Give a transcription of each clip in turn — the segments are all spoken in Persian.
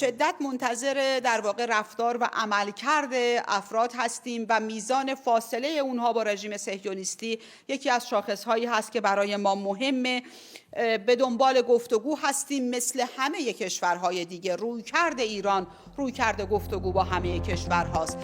شدت منتظر در واقع رفتار و عملکرد افراد هستیم و میزان فاصله اونها با رژیم صهیونیستی یکی از شاخصهایی هست که برای ما مهمه. به دنبال گفتگو هستیم مثل همه کشورهای دیگه. رویکرد ایران رویکرد گفتگو با همه کشورهاست.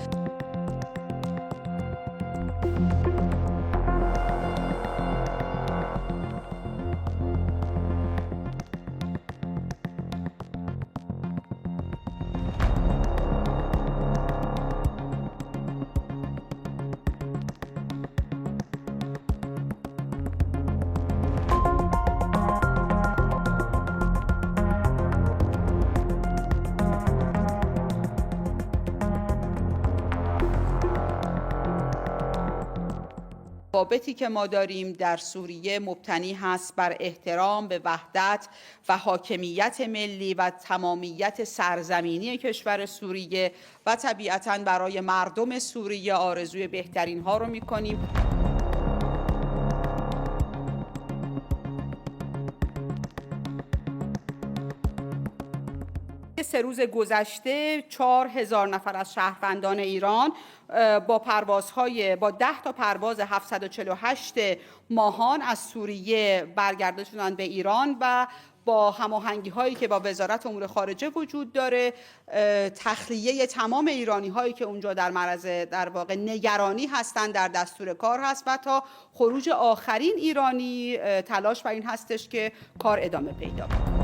روابطی که ما داریم در سوریه مبتنی هست بر احترام به وحدت و حاکمیت ملی و تمامیت سرزمینی کشور سوریه و طبیعتاً برای مردم سوریه آرزوی بهترین ها رو می‌کنیم. 3 روز گذشته 4000 نفر از شهروندان ایران با 10 تا پرواز 748 ماهان از سوریه برگشته شدند به ایران و با هماهنگی هایی که با وزارت امور خارجه وجود داره، تخلیه تمام ایرانی هایی که اونجا در معرض در واقع نگرانی هستند در دستور کار هست و تا خروج آخرین ایرانی تلاش بر این هستش که کار ادامه پیدا کنه.